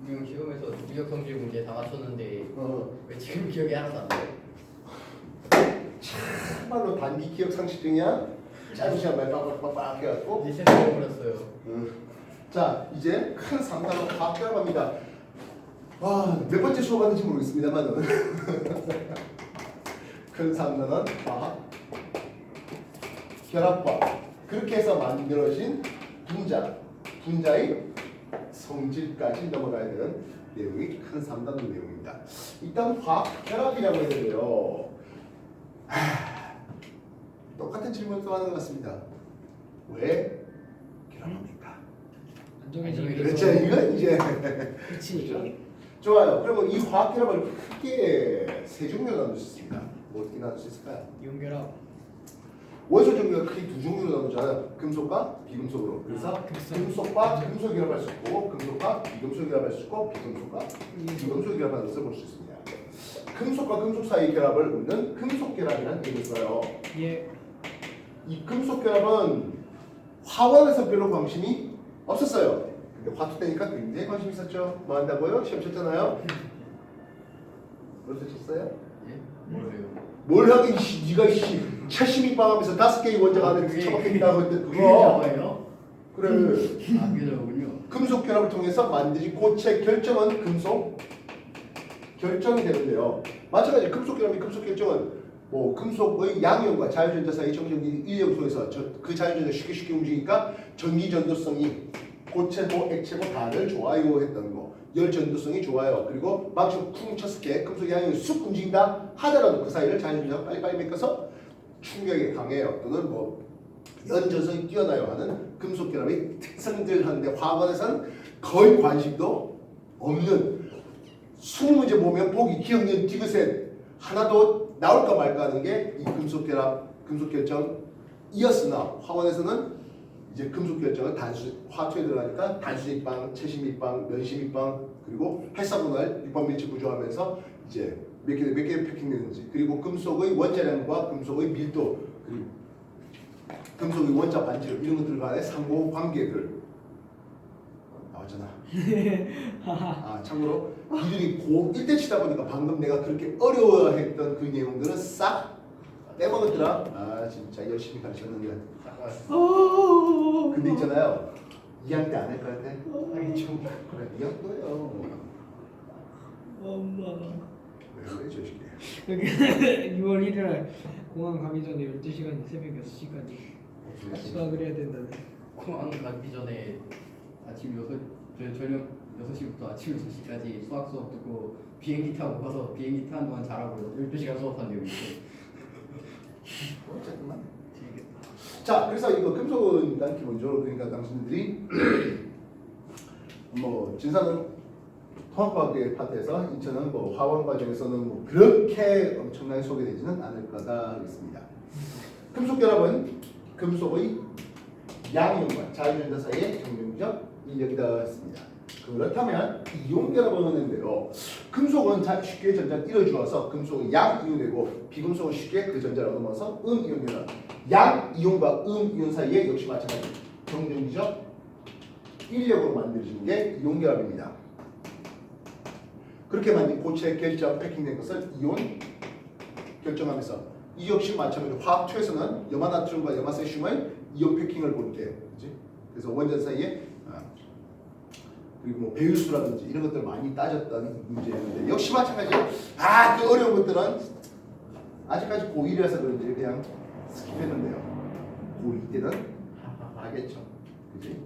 지금 시험에서 무역 성질 문제 다 맞췄는데 왜 지금 기억이 하나도 안 나요? 참말로 단기 기억 상실증이야. 짧은 시간 말 빡빡빡 해갖고. 이제 생각해 버렸어요. 자, 이제 큰 3단원 과학 결합합니다. 몇 번째 수업하는지 모르겠습니다만 큰 3단원 과학 결합과 그렇게 해서 만들어진 분자의 성질까지 넘어가야 되는 내용이 큰 3단원 내용입니다. 일단 화학 결합이라고 해야 되는데요. 똑같은 질문을 또 하는 것 같습니다. 왜 결합합니까? 안정해지기 그렇죠. 이건 이제 그렇지. 좋아요. 그러면 이 화학 결합을 크게 세 종류로 나눌 수 있습니다. 뭐 어떻게 나눌 수 있을까요? 연결합. 원소 종류가 크게 두 종류로 나누잖아요. 금속과 비금속으로. 그래서 금속과 금속 결합할 수 있고, 금속과 비금속 결합할 수 있고, 비금속과 비금속 결합하는 것을 볼 수 있습니다. 금속과 금속 사이 결합을 우리는 금속 결합이라는 얘기를 써요. 예. 이 금속 결합은 화원에서 별로 관심이 없었어요. 근데 화투 때니까 굉장히 관심 있었죠. 뭐 한다고요? 시험 쳤잖아요. 그래서 쳤어요? 예? 모르세요. 뭘 하긴 네가 채심이 빵하면서 5개의 원자가 안에 처박힌다고 했는데 그거 저거예요? 그래. 아, 그게 저거군요. 금속 결합을 통해서 만들어진 고체 결정은 금속 결정이 되는데요. 마찬가지 금속 결합이 금속 결정은 뭐 금속의 양이온과 자유전자 사이 정전기 인력 통해서 그 자유전자 쉽게 움직이니까 전기 전도성이 고체고 액체고 다들 좋아요 했던 거. 열 전도성이 좋아요. 그리고 망치로 쿵 쳤을 때 금속 양이온이 쑥 움직인다 하더라도 그 사이를 자유전자가 빨리빨리 메꿔서 충격에 강해요. 또는 뭐 연전성이 뛰어나요 하는 금속 결합의 특성들 하는데 화학원에서는 거의 관심도 없는 20문제 보면 보기 기억력 디귿셋 하나도 나올까 말까 하는 게 이 금속 결합, 금속 결정이었으나 화원에서는 이제 금속 결정은 화투에 들어가니까 단수익방, 채심익방, 면심익방 그리고 헬사분할 육방밀집 구조하면서 이제 몇 개 패킹되는지 그리고 금속의 원자량과 금속의 밀도 그리고 금속의 원자 반지름 이런 것들 간의 상호 관계들 나왔잖아. 참고로 이들이 고1 때 치다 보니까 방금 내가 그렇게 어려워했던 그 내용들은 싹 빼먹었더라. 진짜 열심히 가르쳤는데. 근데 있잖아요. 2학년 때 안 할 것 같아. 하긴 좀 그래, 2학년도예요. 엄마. 왜 저식이? 6월 1일 공항 가기 전에 12시간 새벽 6시까지 수학을 해야 된다네. 공항 가기 전에 아침 6, 저녁 6시부터 아침 6시까지 수학 수업 듣고 비행기 타고 가서 비행기 타는 동안 자라고 12시간 수업한 내용이 있어요. 어쨌든 자, 그래서 이거 금속은 일단 기본적으로 그러니까 당신들이 뭐 진사는 통합과학의 파트에서 인천은 뭐 화원 과정에서는 뭐 그렇게 엄청나게 소개되지는 않을 거다 하겠습니다. 금속 결합은 금속의 양이온과 자유전자 사이의 정전적 인력이다 했습니다. 그렇다면 이온 결합은 하는데요. 금속은 쉽게 전자를 이뤄주어서 금속은 양이온이고 비금속은 쉽게 그 전자를 얻어서 음이온 결합. 양이온과 음이온 사이에 역시 마찬가지 정전기적 인력으로 만들어지는 게 이온 결합입니다. 그렇게 만든 고체 결정 패킹된 것을 이온 결정하면서 이 역시 마찬가지로 화학투에서는 염화나트륨과 염화세슘의 이온 패킹을 볼 때, 그래서 원전 사이에 그리고 뭐 배율수라든지 이런 것들 많이 따졌던 문제였는데 역시 마찬가지로 그 어려운 것들은 아직까지 고1이라서 그런지 그냥 스킵했는데요. 고2 때는 알겠죠, 그지?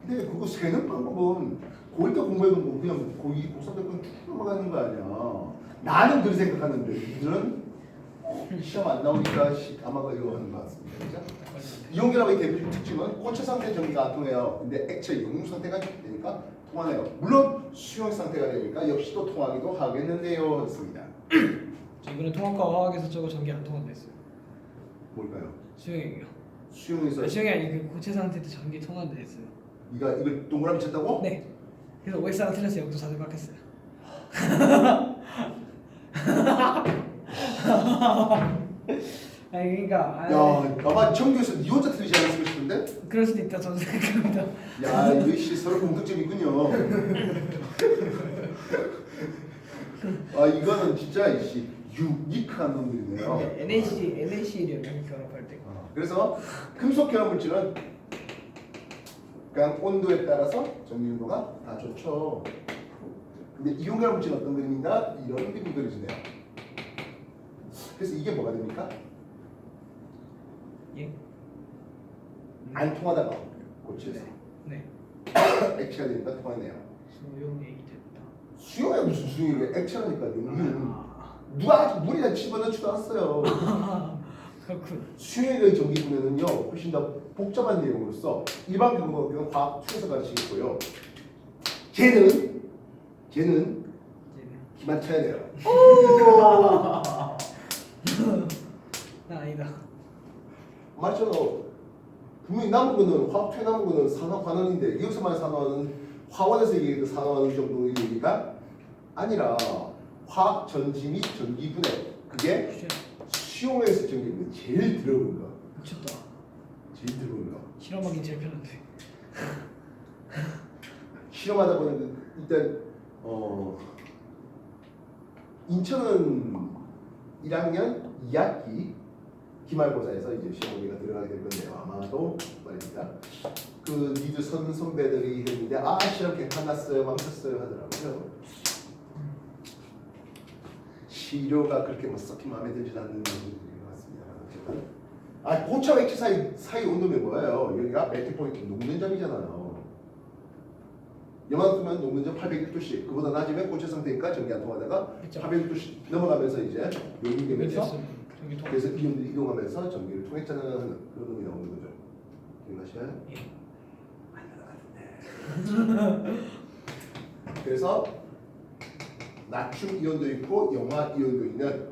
근데 그거 세는 방법은 고1 때 공부해도 뭐 그냥 고2, 고3 때 그냥 쭉 넘어가는 거 아니야. 나는 그렇게 생각하는데 이들은 시험 안 나오니까 아마 이거 하는 것 같습니다. 그죠? 이온 결합의 대표적 특징은 고체 상태 전기가 안 통해요. 근데 액체 용융 상태가 되니까 통하네요. 물론 수용 상태가 되니까 역시 또 통하기도 하겠는데요. 했습니다. 저 이번에 통합과 화학에서 저거 전기 안 통한다 했어요. 뭘까요? 수영이요. 수용에서 수영이 아니 그 고체 상태 때 전기 통한다 했어요. 네가 이걸 동그라미 쳤다고? 네. 그래서 OX랑 틀렸어요. 여기서 4점 깎였어요. 아니 그러니까 야, 아마 정규에서 니 혼자 틀리지 않았을 것인데 같은데? 그럴 수도 있다 저는 생각합니다. 야, 이거 씨 서로 공통점이 있군요. 아, 이거는 진짜 이씨 유니크한 놈들이네요. NaCl이요 결합할 때. 그래서 금속 결합 물질은 그냥 온도에 따라서 전기 온도가 다 좋죠. 근데 이온 결합 물질은 어떤 그림인가? 이런 그림이 그려지네요. 그래서 이게 뭐가 됩니까? 예? 안 통하다가 고치에서 네. 액체가 되니까 통하네요. 수용액이 됐다. 수용이 무슨 수용이 액체라니까요. 아, 누가 아직 물이나 집어넣지도 않았어요. 그렇군. 수용액의 전기분해는요 훨씬 더 복잡한 내용으로서 일반 경우는 과학 투에서 가르치겠고요. 걔는 이제는 기만 쳐야 돼요. 나 아니다. 맞죠? 분명히 남은 거는 화학 투에 남은 거는 산화환원인데 여기서만 산화하는 화원에서 얘기해도 산화하는 정도의 얘기가 아니라 화학 전지 및 전기분해 그게 수용에서 전기분해 제일 더러운 거. 미쳤다. 제일 더러운 거. 실험하기 제일 편한데. 실험하다 보면 일단 인천은 1학년 2학기 기말고사에서 이제 시험지가 들어가게 될 건데요. 아마도 말입니다. 그 니들 선배들이 했는데 실험 개판 났어요, 망쳤어요 하더라고요. 시료가 그렇게 뭐 썩히 마음에 들지 않는 분들인 것 같습니다. 어쨌든 고차 액체 사이 온도면 뭐예요? 여기가 멜팅 포인트 녹는 점이잖아요. 요만큼은 녹는 점 801도씨 그보다 낮으면 고체 상태니까 전기 안 통하다가 그쵸. 801도씨 넘어가면서 이제 용융되면서 여기 통. 그래서 이온들이 이동하면서 전기를 통했잖아 하는 그런 놈이 나오는 거죠. 기억나시나요? 예. 안 나가는데. 그래서 나트륨 이온도 있고 염화 이온도 있는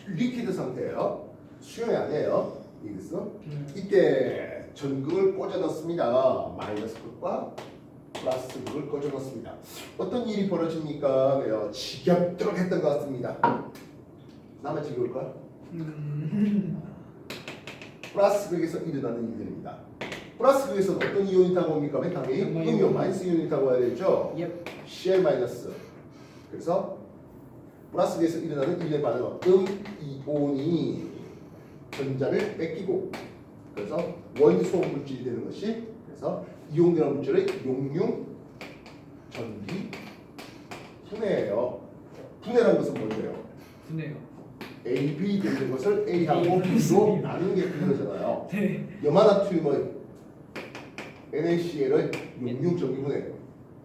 리퀴드 상태예요. 수용이 아니에요. 이겠어? 이때 전극을 꽂아 넣습니다. 마이너스 극과 플러스 극을 꽂아 넣습니다. 어떤 일이 벌어집니까? 왜요? 지겹도록 했던 것 같습니다. 나만 지겨울까? 플러스 극에서 일어나는 일들입니다. 플러스 극에서 어떤 이온이 타고 옵니까? 맨 당연히 음이온 마이너스 이온이 타고 와야 되죠. 예. Cl 마이너스. 그래서 플러스 극에서 일어나는 일의 반응은 이온이 전자를 뺏기고 그래서 원소 물질이 되는 것이 그래서 이온 결합 물질의 용융 전기 분해예요. 분해라는 것은 뭔데요? 분해요. A, B 되는 것을 A하고 B로 나누는 게 분해잖아요. 네. 염화나트륨의 NaCl의 용융 전기 분해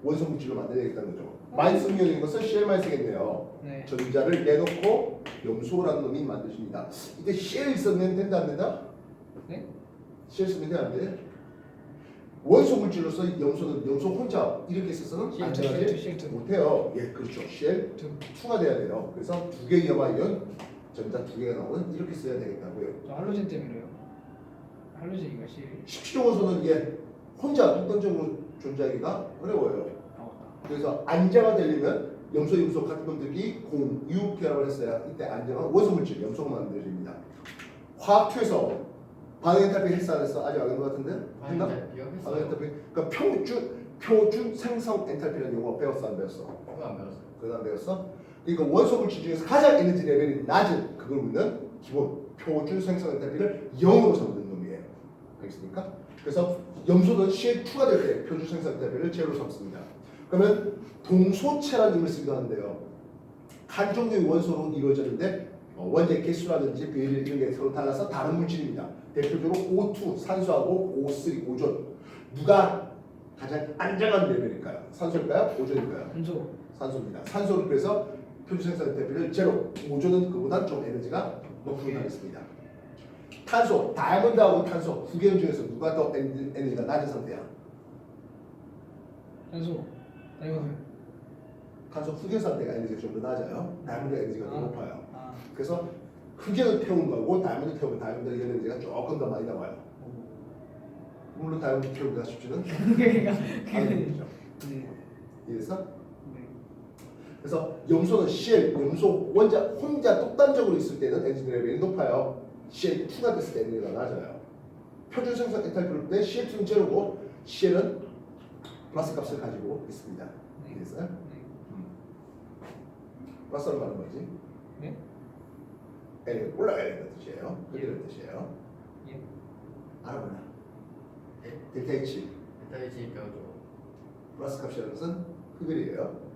원소 물질로 만들어야겠다는 거죠. 마이너스 이온인 것은 Cl 마이너스겠네요. 네. 전자를 내놓고 염소라는 놈이 만드십니다. 이때 Cl 쓰면 된다 안 된다? 네? Cl 쓰면 된다 안 돼? 원소 물질로서 염소 혼자 이렇게 있어서는 Cl2, 안전하지 Cl2. 못해요. 예, 그렇죠. Cl2가 돼야 돼요. 그래서 두 개의 염화이온 전자 두 개가 나오는 이렇게 써야 되겠다고요. 저 할로젠 때문에요. 할로젠이가 C. 식시종 원소는 이게 혼자 독단적으로 존재하기가 어려워요. 그래서 안정화 되려면 염소 염소 같은 놈들이 공유 결합을 했어야 이때 안정화 원소 물질 염소가 만들어집니다. 화학투에서 반응 엔탈피 했어 안 했어? 아직 안 한 것 같은데? 했나? 반응 엔탈피. 그러니까 표준 생성 엔탈피라는 용어 배웠어 안 배웠어? 그거 안 배웠어요. 그거 안 배웠어? 그러니까 원소 물질 중에서 가장 에너지 레벨이 낮은 그걸 묻는 기본 표준 생성 엔탈피를 0으로 삼는 놈이에요. 알겠습니까? 그래서 염소는 Cl2가 될 때 표준 생성 엔탈피를 제로로 삼습니다. 그러면 동소체라는 이름을 쓰기도 하는데요. 한 종류의 원소로 이루어졌는데 원자의 개수라든지 비율 이런 게 서로 달라서 다른 물질입니다. 대표적으로 O2 산소하고 O3 오존. 누가 가장 안정한 레벨일까요? 산소일까요? 오존일까요? 산소. 산소입니다. 산소를 그래서 표준 생산 대비를 제로. 오존은 그보다 좀 에너지가 높은 하겠습니다. 탄소, 다이아몬드하고 탄소 두 개 중에서 누가 더 에너지가 낮은 상태야? 산소. 다이아몬드. 탄소 흑연 상태가 에너지가 좀 더 낮아요. 다이아몬드 에너지가 더 높아요. 아. 그래서 흑연을 태운 거고 다이아몬드 태우면 다이아몬드 에너지가 조금 더 많이 나와요. 물론 다이아몬드 태우기가 쉽지는 그러니까 않죠. 네. 이래서 네. 그래서 염소는 Cl, 염소 혼자 독단적으로 있을 때는 에너지 레벨이 높아요. Cl2가 됐을 때 에너지가 낮아요. 표준 생산 엔탈피를 때 CL2는 제로고 CL은 플러스 값을 가지고 있습니다. 이해했어요? 네. 플러스로 가는 거지. 네? L이 올라가야 된다는 뜻이에요. 그런 뜻이에요. 예. 알아보나? 네? 델타 H 일단 이제 배우죠. 플러스 값이라는 것은 흡일이에요.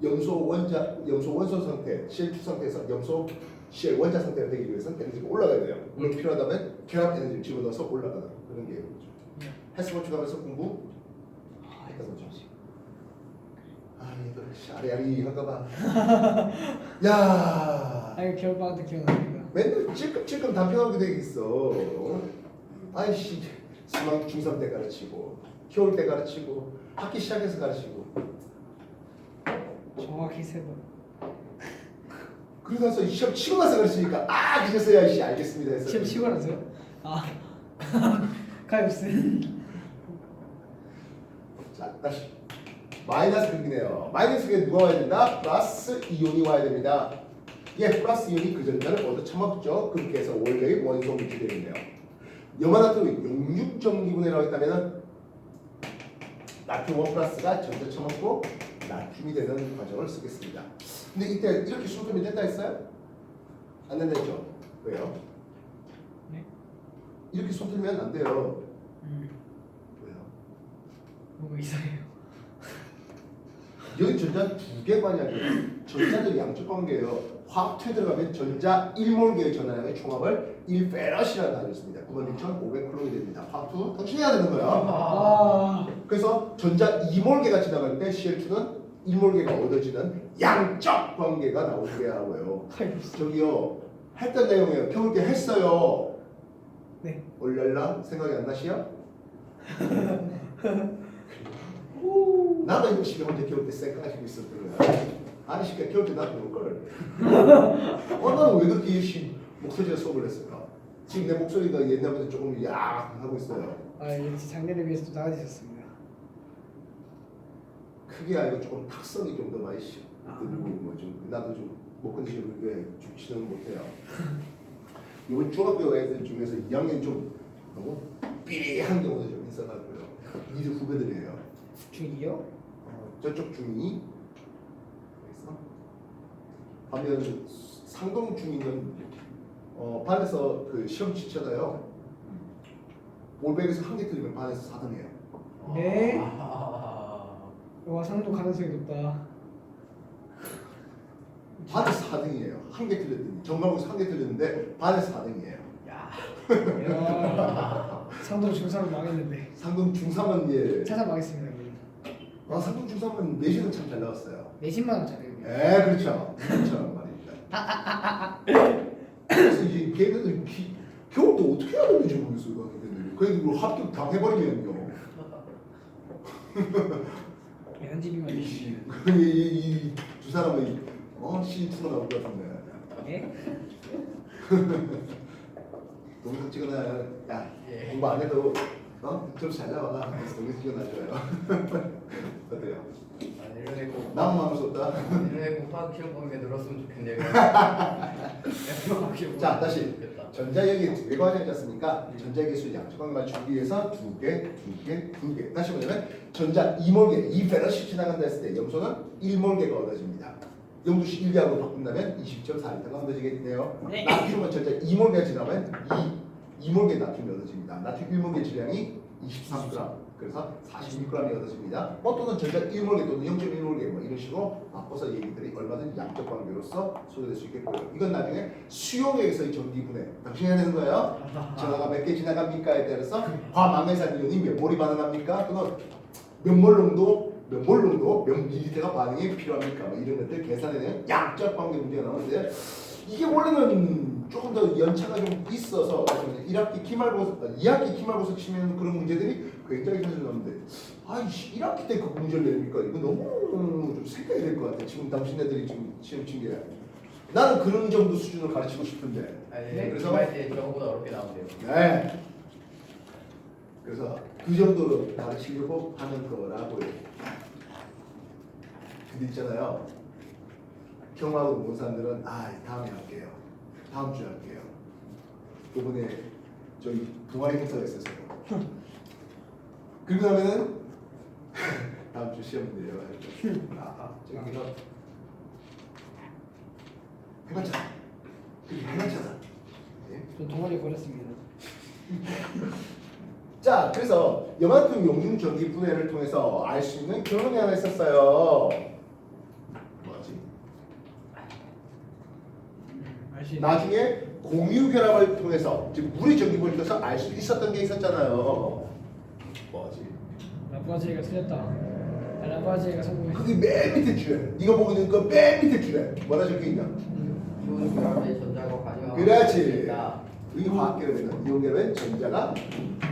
염소 원소 상태, CL2 상태에서 염소 CL 원자 상태가 되기 위해서는 에너지가 올라가야 돼요. 물론 필요하다면 결합 에너지를 집어넣어서 올라가는 그런 게 거죠. 헬스버추 가면서 공부 했던 거죠. 아 이거 아리아리한가 봐. 야 아 이거 겨울방학 때 기억납니다. 맨날 찔끔찔끔 단평하게 돼 있어. 아이씨 중3 때 가르치고 겨울 때 가르치고 학기 시작해서 가르치고 정확히 3번. 그러고 나서 시험 치고 나서 가르치니까 아 그제서야 씨 알겠습니다 해서 시험 치고 나서요? 아 가입스. 자 다시 마이너스 극이네요. 마이너스 극에 누가 와야 된다? 플러스 이온이 와야 됩니다. 예, 플러스 이온이 그 전자를 얻어 처먹죠. 그렇게 해서 원래의 원소 물질이 되겠네요. 염화나트륨이 용육전기분해라고 했다면 나트륨 1 플러스가 전자 처먹고 나트륨이 되는 과정을 쓰겠습니다. 근데 이때 이렇게 쏟으면 된다 했어요? 안 된다 했죠? 왜요? 네? 이렇게 쏟으면 안 돼요. 왜요? 뭐가 이상해요. 여기 전자 두 개 만약에 전자들이 양적 관계예요. 화학투에 들어가면 전자 1몰개의 전화량의 총합을 1페럿이라고 하겠습니다. 96,500쿨롱이 됩니다. 화학투 당신이 해야 되는 거야. 아 그래서 전자 2몰개가 지나갈 때 CL2는 1몰개가 얻어지는 양적 관계가 나오게 하고요. 가입스. 저기요 했던 내용이에요. 겨울께 했어요. 네. 올랄라 생각이 안 나시요? 나도 이거 집에 혼자 겨울 때 생각하시고 있었던 거야. 아니 시켜 겨울 때 나도 놀걸. 나는 왜 그렇게 열심히 목소리가 수업을 했을까? 지금 내 목소리가 옛날보다 조금 야 하고 있어요. 아 이게 작년에 비해서 또 나아지셨습니다. 크게 아니고 조금 탁성이 좀 더 많이 들고 뭐좀 나도 좀 목 컨디션을 왜 좋지는 못해요. 이번 중학교 애들 중에서 2학년 좀 너무 삐리한 경우도 좀 있어가지고요. 이들 후배들이에요. 중2요? 저쪽 중2 그래서 반면 상동 중2는 반에서 그 시험 치잖아요. 올백에서 한 개 틀리면 반에서 4등이에요. 네. 아, 와 상도 가능성이 높다. 반에서 4등이에요. 한 개 틀렸더니 전과목에서 한 개 틀렸는데 반에서 4등이에요. 야. 야 상도 중3은 망했는데. 상동 중3은 예. 찾아가겠습니다. 그럼. 상동 중3은 내신은 참 잘 나왔어요. 내신만 원짜리. 그렇죠. 그렇죠 말입니다. 그래서 이제 걔네들 겨울도 어떻게 해야 되는지 모르겠어요. 걔네들 뭐 합격 다 해버리면요. 연집이만 되시면. 이두 사람은 C2가 나올 것 같은데. 예? 동영상 찍어놔요. 야 예. 공부 안 해도 점수 잘 나와. 그래서 동영상 찍어놔줘요. 어때요? 아니 이런 애고 나무 하면서 없다. 이런 애고 화학 시험 보는 게 늘었으면 좋겠네요. 자 다시 전자역이 두 개가 화장이지 않습니까? 전자계수 양쪽을 맞추기 위해서 두 개. 다시 보자면 전자 2몰개 2페럿씩 지나간다 했을 때 염소는 1몰개가 얻어집니다. 0도씩 1개하고 바꾼다면 20.4리터가 얻어지겠네요. 네. 나트륨은 전자 2몰개 지나면 2몰개 나트륨이 얻어집니다. 나트륨 1몰개 질량이 23g. 그래서 46g이 얻어집니다. 또는 전자 1몰개 또는 0.1몰개 뭐 이런 식으로 바꿔서 얘기들이 얼마든지 양적 관계로서 소개될 수 있겠고요. 이건 나중에 수용액에서의 전기분해 당신이 해야 되는 거예요. 전화가 몇 개 지나갑니까에 따라서 과망해산 이온이 몇 몰이 반응합니까? 또는 몇 몰 몇 밀리터가 반응이 필요합니까? 뭐 이런 것들 계산해내는 양적 관계 문제가 나오는데 이게 원래는 조금 더 연차가 좀 있어서 1학기 기말고사, 2학기 기말고사 치면 그런 문제들이 굉장히 자주 나오는데 아이씨 1학기 때 그 문제를 내니까 이거 너무 좀 생각이 될 것 같아. 지금 당신네들이 지금 시험 친 게 나는 그런 정도 수준을 가르치고 싶은데 아니 그래서 그래서 때 저거보다 어렵게 나온대요. 네. 그래서 그 정도로 가르치려고 하는 거라고요. 근데 있잖아요. 경험하고 본 사람들은 다음에 할게요. 다음 주에 할게요. 이번에 저희 동아리 행사가 있었어요. 그리고 나면은 다음 주 시험 내려가야죠. 저기서 해봤자 해봤잖아. 네. 저 동아리 버렸습니다. 자, 그래서 여만큼 용중 전기 분해를 통해서 알 수 있는 결론이 하나 있었어요. 뭐지? 알시. 나중에 공유 결합을 통해서 즉 물의 전기 분해를 통해서 알 수 있었던 게 있었잖아요. 뭐지? 라파지가 틀렸다. 라파지가 성공했어. 그게 맨 밑에 줄에 네가 보고 있는 거 맨 밑에 줄에 뭐라 적혀 있냐? 이온 결합의 전자가 관여하고 그렇지. 있다. 이 화학 결합에는 이온 결합엔 전자가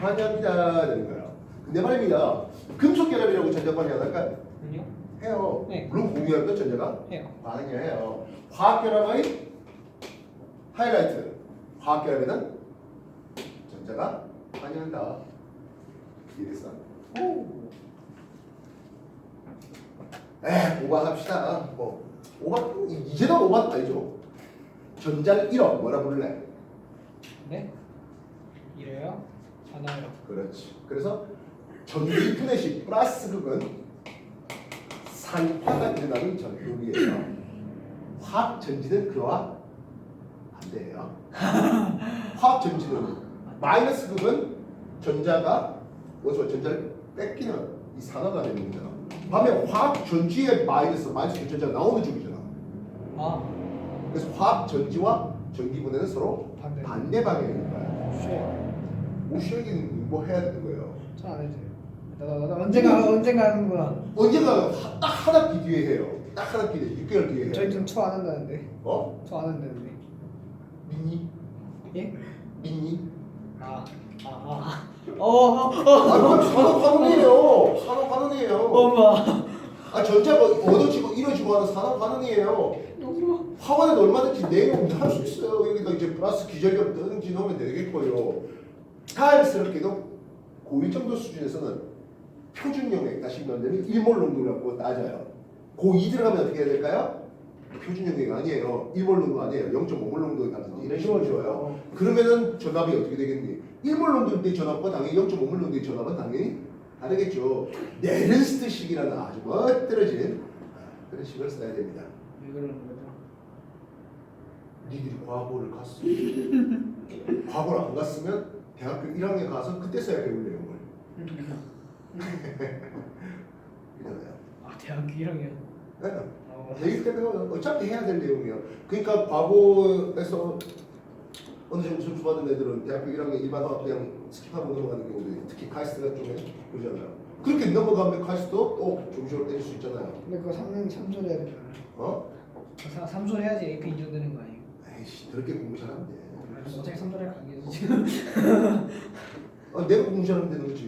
관여합니다 되는 거예요. 근데 말입니다. 금속 결합이라고 전자 관여 안 할까요? 아니요. 해요. 네. 물론 공유하면 전자가 해요. 관여해요. 화학 결합의 하이라이트. 화학 결합에는 전자가 관여한다. 이해됐어? 오버합시다. 뭐 오버 이제는 오버 아니죠. 전자를 잃어 뭐라 부를래? 네? 이래요? 하나요. 그렇지. 그래서 전기 분해시 플러스 극은 산화가 일어나는 전극이에요. 화학 전지는 그와 반대예요. 화학 전지는 마이너스 극은 전자가 뭐죠? 전자를 뺏기는 이 산화가 되는 거잖아. 반면 화학 전지의 마이너스 전자가 나오는 쪽이잖아. 아, 그래서 화학 전지와 전기 분해는 서로 반대. 반대 방향인 거야. 쉬어요. 오시에긴 뭐 해야 되는 거예요. 저안 해도 돼요. 나 언젠가 하는구나. 언젠가 딱 한 학기 뒤에 해요. 딱 한 학기 뒤에 6개월 뒤에 해요. 저희 좀 투 안 한다는데. 어? 투 안 한다는데. 미니? 예? 미니? 아. 아 그럼 산업관원이에요. 산업관원이에요. 엄마. 아 전자가 얻어지고 이뤄지고 하는 산업관원이에요. 화원에도 얼마든지 내용 할 수 있어요. 여기다 이제 플러스 기절력 뜨는지 넣으면 되겠고요. 자연스럽게도 고1 정도 수준에서는 표준 용액 다시 말하면 일몰 농도라고 따져요. 고2 들어가면 어떻게 해야 될까요? 표준 용액 아니에요. 일몰 농도 아니에요. 0.5몰 농도에 따라든지 이런 식으로 줘요. 그러면은 전압이 어떻게 되겠니? 1몰 농도의 전압과 당연히 0.5몰 농도의 전압은 당연히 다르겠죠. 네른스트식이라는 아주 멋들어진 그런 식을 써야 됩니다. 왜 그러는 거죠? 니들이 과거를 갔어. 과거를 안 갔으면 대학교 1학년 가서 그때 써야 배울 내용을. 이러나요? 아, 대학교 1학년. 네. 대입 때는 어차피 해야 될 내용이에요. 그러니까 과거에서 어느 정도 점수 받은 애들은 대학교 1학년 일반 화학 그냥 스킵하고 넘어가는 경우도 있고, 특히 카이스트가 좀 그러잖아요. 그렇게 넘어가면 카이스트도 또 점수를 떼줄 수 있잖아요. 근데 그거 3술 해야 되잖아요. 어? 3술 해야지 AP 인정되는 거 아니에요? 에이씨, 그렇게 공부 잘하면 돼. 어차피 3술 할 각이에요 지금. 아, 내가 공부 잘하면 되는 거지.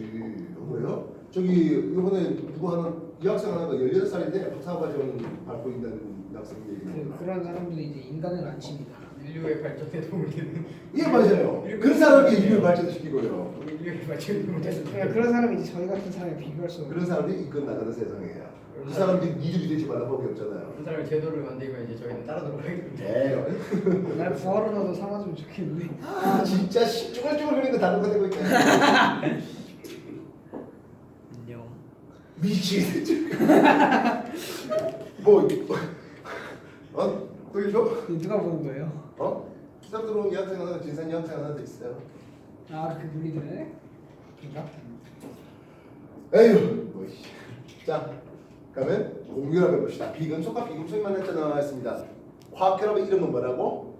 뭐예요? 저기 이번에 누구 하나 여학생 하나가 18살인데 박사과정 밟고 있다는 학생 얘기를. 그런 사람들이 이제 인간을 안 칩니다. 인류의 발전에 도움을 되는. 예 맞아요. 그런 사람이 인류를 발전시키고요. 인류의 발전에 도움을 되는. 그런 사람이 이제 저희 같은 사람이 비교할 수 없는. 그런 사람들이 이끌어 나가는 세상이에요. 그 사람들이 니들이 되지 말라는 법이 없잖아요. 그 사람이 제도를 만들면 이제 저희는 따라 들어가게 됩니다. 네. 날 부하로라도 삼아주면 좋겠는데. 아 진짜 쭈글쭈글거리는 거 다른 거 되고 있다. 안녕. 미치겠지. 뭐 보여줘? 누가 보는 거예요? 시작 들어온 여학생 하나, 진산 여학생 하나도 있어요. 아, 그 분리들네? 그런가? 에휴, 뭐씨. 자, 그러면 공유랍 해봅시다. 비금속과 비금속만 했잖아 했습니다. 화학 결합의 이름은 뭐라고?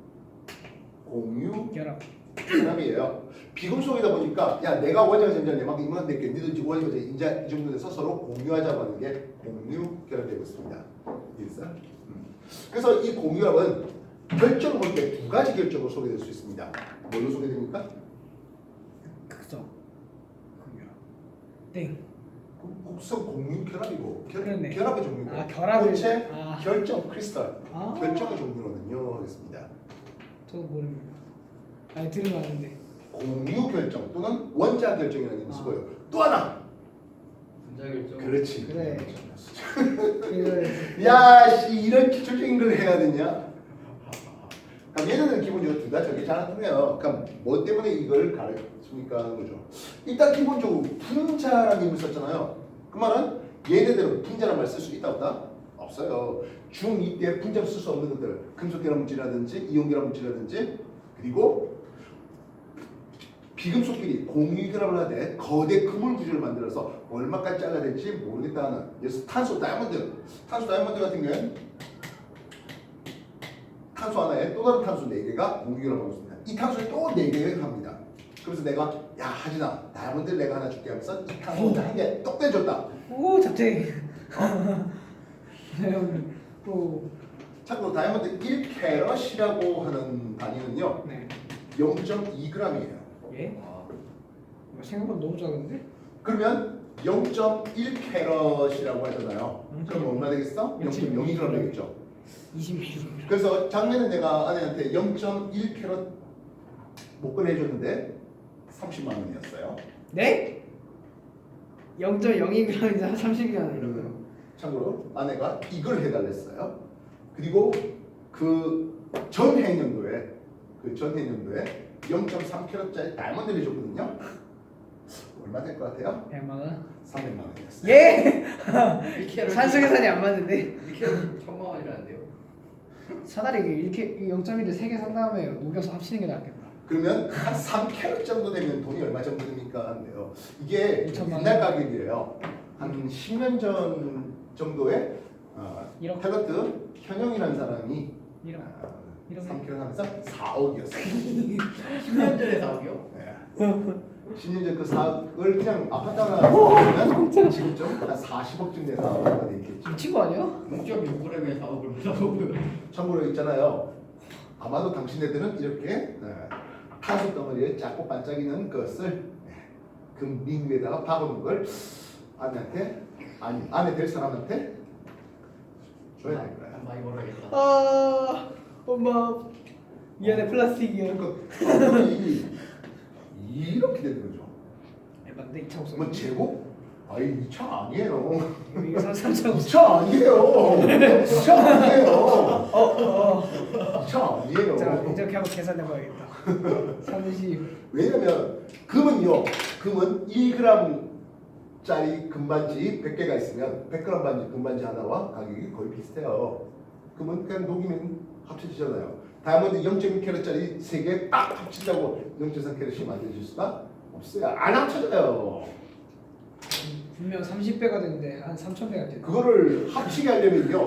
공유 결합. 결합이에요. 비금속이다 보니까 야 내가 원자가 전자 내막 이만 낼게 니도 원자가 이제 이 정도 돼서 서로 공유하자고 하는 게 공유 결합되고 있습니다. 이해했어? 그래서 이 공유합은 결정을 볼 때 두 가지 결정으로 소개될 수 있습니다. 뭘로 소개됩니까? 극성. 공유합. 땡. 곡성 공유 결합이고 그러네. 결합의 종류고 아, 결합을. 고체 아. 결정 크리스탈 아. 결정의 종류거든요. 하겠습니다. 저도 모릅니다. 아니 들으면 아는데. 공유 결정 또는 원자 결정이라는 이름을 쓰고요. 또 하나. 분자 결정. 그렇지. 그래. 그래. 야, 씨, 이런 기초적인 걸 해야 되냐? 그럼 얘네들은 기본적으로 둘 다 저게 잘 안 통해요. 그럼 뭐 때문에 이걸 가르칩니까 하는 거죠. 일단 기본적으로 분자라는 힘을 썼잖아요. 그 말은 얘네들은 분자란 말 쓸 수 있다 없다? 없어요. 중2 때 분자로 쓸 수 없는 것들, 금속결합 물질이라든지 이온결합 물질이라든지 그리고 비금속끼리 공유결합을 하되 거대 그물 구조를 만들어서 얼마까지 잘라야 될지 모르겠다는. 그래서 탄소 다이아몬드 같은 경우는 탄소 하나에 또 다른 탄소 4개가 공유결합하고 있습니다. 이 탄소에 또 4개를 합니다. 그래서 내가 야 하진아 다이아몬드를 내가 하나 줄게 하면서 이 탄소 한 개 똑 떼줬다. 오 잡채. 또 참고로 다이아몬드 1캐럿이라고 하는 단위는요 네. 0.2g이에요. 예? 아, 생각보다 너무 작은데? 그러면 0.1캐럿이라고 하잖아요. 그럼 얼마 되겠어? 0.02g 되겠죠. 20kg. 그래서 작년에 내가 아내한테 0.1캐럿 목걸이 해줬는데 30만 원이었어요. 네? 0.02g이나 30g 이러고요. 참고로 아내가 이걸 해달랬어요. 그리고 그 전 해년도에 0.3캐럿짜리 다이아몬드를 줬거든요. 얼마 될 것 같아요? 100만 원? 300만 원이었어요. 예? 1캐럿 산수계산이 안 맞는데. 1캐럿 1000만 원이라는데요. 차라리 이렇게 0.1을 3개 산 다음에 녹여서 합치는 게 낫겠다. 그러면 한 3캐럿 정도 되면 돈이 얼마 정도 됩니까? 한데요. 이게 2천만 원. 옛날 가격이에요. 한 10년 전 정도에 이렇게. 텔러트 현영이라는 사람이 이런. 3캐럿 하면서 4억이었어요. 10년 전에 사오기요? 네. 10년 전 그 4억을 그냥 아파트 하나 사면 지금쯤 한 40억쯤 되는 아파트가 돼 있겠죠. 미친 거 아니야? 6.6g에 4억을 사오고요. 참고로 있잖아요. 아마도 당신네들은 이렇게 탄소 덩어리에 작고 반짝이는 것을 금링 위에다가 박아놓은 걸 아내한테 아니 아내 될 사람한테 줘야 될 거야. 많이 벌어야겠다. 아 엄마 미안해 플라스틱이야. 그러니까 이렇게 되는 거죠. 맞는데 2차 없어. 뭐 제곱? 아이 2차 아니에요. 이거 3차 없어. 2차 아니에요. 2차 아니에요. 2차 아니에요. 자 이렇게 한번 계산해봐야겠다. 30. 왜냐면 금은요. 금은 1g짜리 금반지 100개가 있으면 100g 반지 금반지 하나와 가격이 거의 비슷해요. 금은 그냥 녹이면 합쳐지잖아요. 다이아몬드 0.1캐럿짜리 3개 딱 합친다고 0.3캐럿이 만들어질 수가 없어요. 안 합쳐져요. 분명 30배가 되는데 한 3,000배가 돼. 그거를 합치게 하려면요.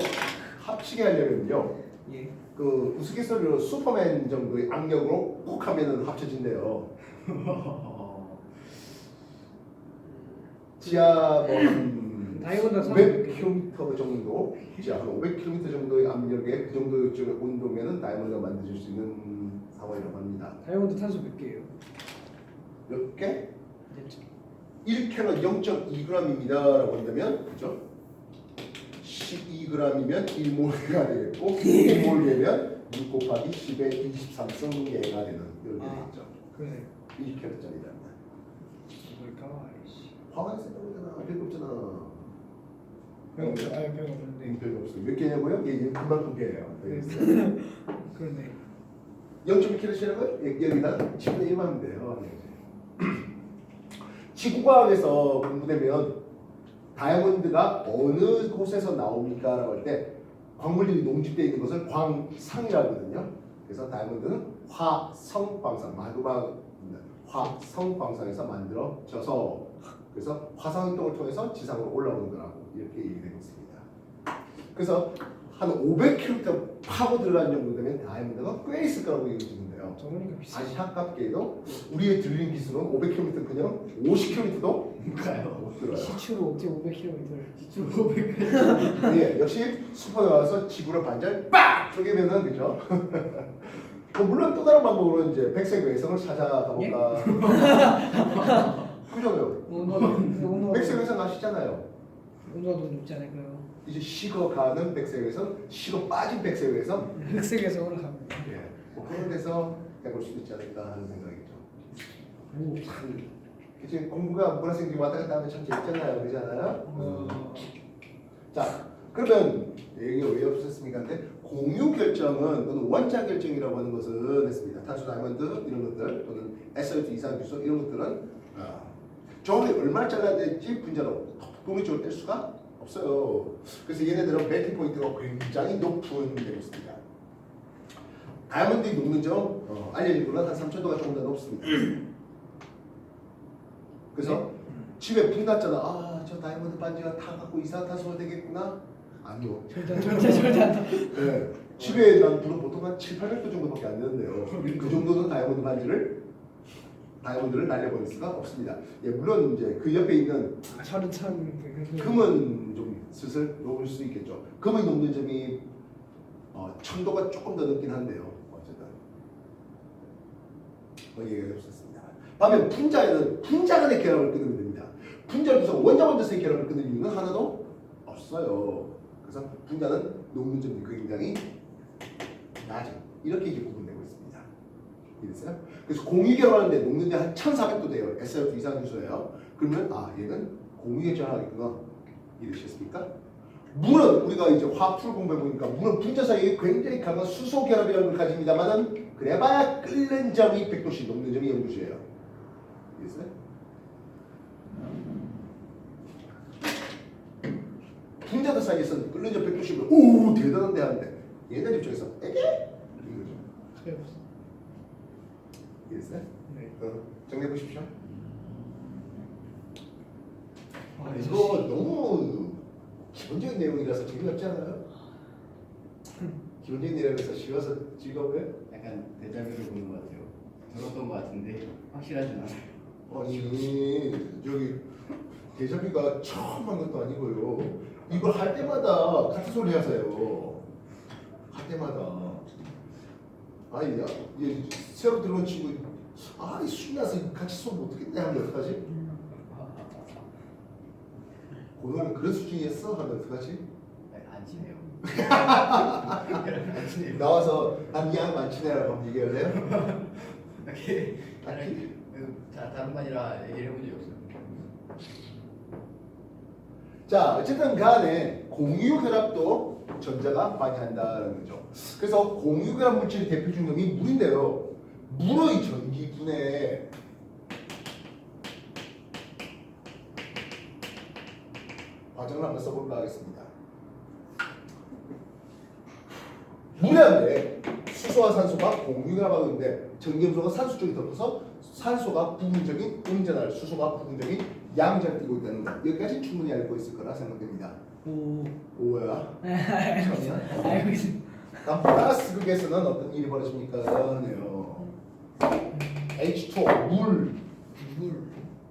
예. 그 우스갯소리로 슈퍼맨 정도의 악력으로 꼭 하면은 합쳐진대요. 지하 다이아몬드 500km 정도, 지하 500km 정도의 압력에 그 정도 쪽의 온도면은 다이아몬드가 만들어질 수 있는 상황이라고 합니다. 다이아몬드 탄소 몇 개예요? 몇 개? 네. 1캐럿 0.2g입니다라고 한다면 그죠? 12g이면 1몰가 되겠고 1몰되면 6 곱하기 10의 23승계가 되는 이렇게 아. 되겠죠. 그러네. 1캐럿짜리다. 뭘까? 아이씨. 화가 있었던 거잖아. 별거 없잖아. 별거 아예 별거 없는데. 별거 없어요. 몇 개냐고요? 예, 금방 2개예요. 그런데 0.1kg라고요? 여기다 10분의 1만 하면 돼요. 지구과학에서 공부되면 다이아몬드가 어느 곳에서 나옵니까? 라고 할 때 광물들이 농집되어 있는 것을 광상이라고 하거든요. 그래서 다이아몬드는 화성광산, 마그마 화성광산에서 만들어져서 그래서 화성활동을 통해서 지상으로 올라오는 거라고 이렇게 얘기되고 있습니다. 그래서 한 500km 파고 들어간 정도 되면 다이아몬드가 꽤 있을 거라고 얘기해주는데요. 저거니까 비싸. 아시 안타깝게도 우리의 들린 기술은 500km 그냥 50km도 뭔가요? 못 들어요. 시추로 어떻게 500km를. 지출 500까지. 예, 역시 슈퍼노와서 지구를 반절 빡 쪼개면은 그죠? 물론 또 다른 방법으로 이제 백색 외성을 찾아가볼까. 그죠? 온도가 백색 외성 아시잖아요. 온도가 너무 높지 않을까요? 이제 식어가는 백색 외성, 식어 빠진 백색 외성. 흑색에서 올라갑니다. 예, 뭐 그런 데서 해볼 수도 있지 않을까 하는 생각이죠. 오. 그치 공부가 문화생기 왔다 갔다 하면 참 재밌잖아요, 그렇지 않아요? 자, 그러면 얘기가 왜 없었습니까? 근데 공유 결정은 또는 원자 결정이라고 하는 것은 했습니다. 탄소 다이아몬드 이런 것들 또는 SO2 이상 규소 이런 것들은 정확히 얼마나 잘라야 될지 분자로 독립적으로 뗄 수가 없어요. 그래서 얘네들은 멜팅 포인트가 굉장히 높은 데였습니다. 다이아몬드의 녹는 점 알려진 걸로 한 3,000도가 조금 더 높습니다. 그래서 집에 불 났잖아. 아, 저 다이아몬드 반지가 다 갖고 이산화탄소가 되겠구나. 아니요. 절대 안 돼. 네. 집에 난 불은 보통 한 7, 800도 정도밖에 안 되는데요. 그 정도는 다이아몬드를 날려버릴 수가 없습니다. 예, 물론 이제 그 옆에 있는 차르찬 금은 좀 슬슬 녹을 수 있겠죠. 금의 녹는 점이 1000도가 조금 더 높긴 한데요. 어쨌든 얘기가 없었습니다. 반면 분자에는 분자 간의 결합을 끊으면 됩니다. 분자를 통해서 원자원자성의 결합을 끊는 이유는 하나도 없어요. 그래서 분자는 녹는 점이 굉장히 낮은 이렇게 이제 구분되고 있습니다. 이해됐어요? 그래서 공유결합하는데 녹는 게 한 1400도 돼요. SO2 이상 규소예요. 그러면 얘는 공유결합하겠구나. 이해되셨습니까? 물은 우리가 이제 화학풀 공부해 보니까 물은 분자 사이에 굉장히 강한 수소 결합이라는 걸 가집니다만은 그래봐야 끓는 점이 100도씩 녹는 점이 0도씨예요. 이해됐어요? 분자들 사이에서는 끓는 점 100도씩을 오 대단한데 하는데 얘들 입장에서 에게? 이거죠. 이해됐어요? 네. 정리해 보십시오. 이거 이거 너무 기본적인 내용이라서 재미없지 않아요? 기본적인 내용이라서 쉬워서 즐거워요? 약간 대자뷰를 보는 것 같아요. 들었던 것 같은데 확실하진 않아요. 아니 저기 대자비가 처음 한 것도 아니고요. 이걸 할 때마다 같은 소리 하세요. 할 때마다. 아니 얘 새로 들어온 친구 이 수나서 같이 수업 못하겠네 하면 어떡하지? 고등학교 그런 수준이었어? 하면 어떡하지? 안 친해요. 안 친해요. 나와서 난 이양 안 친해라고 한번 얘기할래요? 이렇게 다른 반이라 얘기를 해본 적이 없어요. 자, 어쨌든 간에 공유결합도 전자가 많이 한다는 거죠. 그래서 공유결합 물질의 대표 중점이 물인데요. 물의 전기분해 과정을 한번 써볼까 하겠습니다. 물에 한데 수소와 산소가 공유결합하고 있는데 전기음소가 산소 쪽이 더 커서 산소가 부분적인 음전할, 수소가 부분적인 양전을 띠고 있다는 것. 여기까지 충분히 알고 있을 거라 생각됩니다. 뭐야? 알고 있습니다. 다음 플러스 극에서는 어떤 일이 벌어집니까? 네요. H2O 물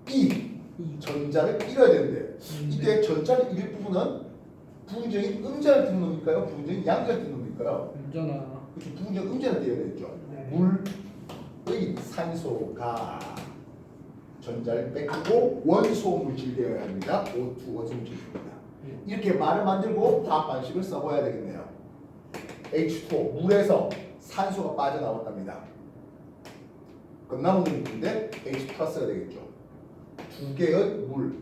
E 전자를 잃어야 되는데 이때 전자를 잃을 부분은 부분적인 음전을 띠는 놈일까요? 부분적인 양전을 띠는 놈일까요? 운전아. 그렇죠. 부분적인 음전을 띠어야 되죠. 네. 물의 산소가 전자를 뺏기고 원소 물질이 되어야 합니다. O2 원소 물질입니다. 이렇게 말을 만들고 화학 반식을 써봐야 되겠네요. H2O 물에서 산소가 빠져나왔답니다. 끝나는 물인데 H 플러스가 되겠죠. 두 개의 물,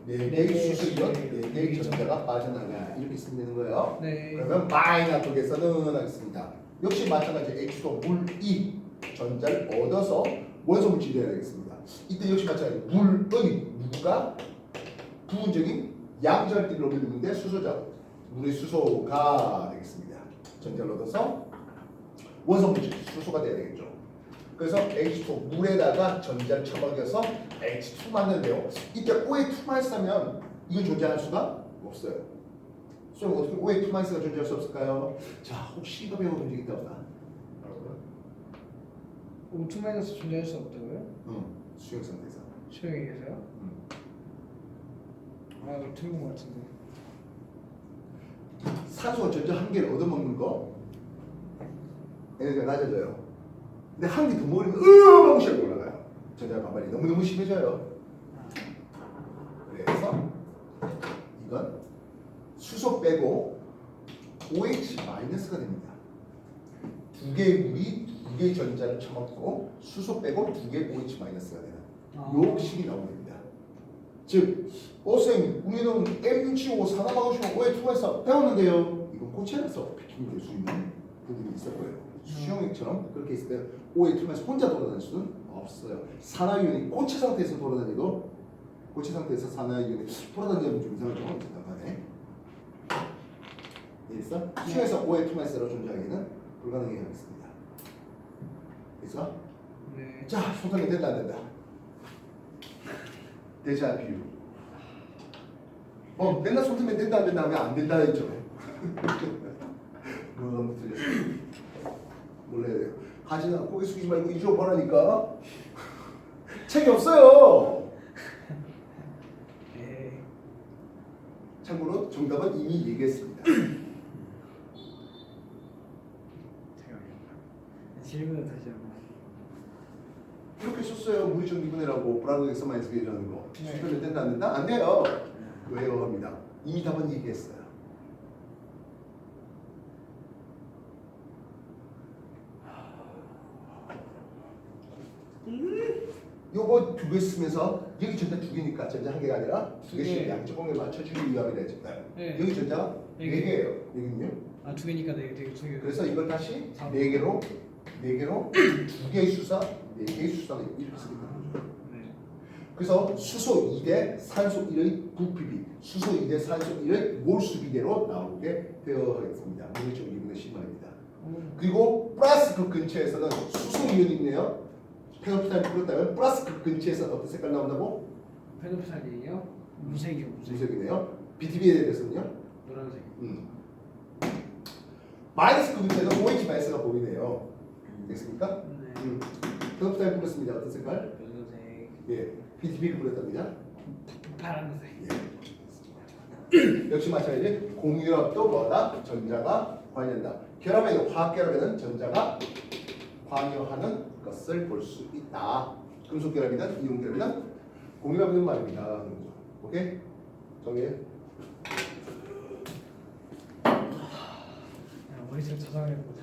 네 개의 수소이온, 네 개의 전자가 빠져나가 이렇게 쓰면 되는 거예요. 네. 그러면 마이너스 쪽에서는 하겠습니다. 역시 마찬가지 H2O 물이 전자를 얻어서 원소 물질이 되어야 되겠습니다. 이때 역시 마찬가지 물의 무가 부분적인 양전을 띠로 밀리는데 수소죠. 물의 수소가 되겠습니다. 전자를 얻어서 원소 물질 수소가 돼야 되겠죠. 그래서 H2O 물에다가 전자를 처먹여서 H2 만드는데요. 이때 OA2만 쓰면 이건 존재할 수가 없어요. 그럼 어떻게 OA2만 쓰가 존재할 수 없을까요? 자, 혹시 이거 배워본 적 있다 없나? O2 마이너스 존재할 수 없다고요? 수용 상태에서. 수영에게서요? 이거 들은 것 같은데. 산소가 전자 한 개를 얻어먹는 거 에너지가 낮아져요. 근데 한 개 더 먹으면 하고 시작이 올라가요. 전자 반발이 너무너무 심해져요. 그래서 이건 수소 빼고 OH-가 됩니다. 두 개의 물이 두 개의 전자를 처먹고 수소 빼고 두 개의 OH-가 되는 요 식이 나오게 됩니다. 즉, 선생님 우리는 MgO 산화방식으로 OH2에서 배웠는데요. 이건 고체라서 패킹이 될 수 있는 부분이 있을 거예요. 수용액처럼 그렇게 있을 때 O의 틀면서 혼자 돌아다닐 수는 없어요. 산화이온이 고체 상태에서 돌아다니도 고체 상태에서 산화이온이 돌아다니면 좀 이상하죠. 어쨌든 간에 있어? 수용에서 O의 틀면서로 존재하기는 불가능해 하겠습니다. 있어? 네. 자, 소통이 된다 안 된다. 대자 비유. 맨날 소통이 된다 안 된다 하면 안 된다 했죠. 뭐가 틀렸어? 몰라야 돼요. 하진아 고개 숙이지 말고 이쪽으로 보라니까. 책이 없어요. 네. 참고로 정답은 이미 얘기했습니다. 잠깐만요. 질문을 다시 한번. 이렇게 썼어요. 물리적 미분해라고 브라운엑스 마이너스 B라는 거. 네. 수표는 된다 안 된다? 안 돼요. 왜요? 합니다. 이미 답은 얘기했어요. 요거 두 개 쓰면서 여기 전자 두 개니까 전자 한 개가 아니라 두 개씩 개. 양쪽 공에 맞춰주기 위함이라 했잖아요. 네. 여기 전자 네 네 개예요. 여기는요. 아, 두 개니까 네 개, 두 개. 그래서 이걸 다시 사. 네 개로 두 개의 수사, 네 개의 수사를 이렇게 쓰게 되는 거죠. 네. 그래서 수소 2대 산소 1의 부피비, 수소 2대 산소 1의 몰수 비례로 나오게 되어 있습니다. 물리적 미분의 심화입니다. 그리고 플러스 그 근처에서는 수소 이온이 있네요. 페노프탈이 풀었다면 플러스 그 근처에서 어떤 색깔 나온다고? 페노프살이에요? 무색이요, 무색. 무색이네요. BTB에 대해서는요? 노란색. 마이너스 그 근처에는 OH 마이너스가 보이네요. 됐습니까? 네. 페노프탈이 풀었습니다. 어떤 색깔? 연두색. 예, BTB를 풀었답니다. 파란색. 예. 역시 마찬가지. 공유압도 뭐다? 전자가 관여한다. 결합에는 화학 결합에는 전자가 관여하는 것을 볼 수 있다. 금속 결합이든 이온 결합이든 공유압이든 말입니다. 오케이? 정리해. 야, 머릿속 저장해보자.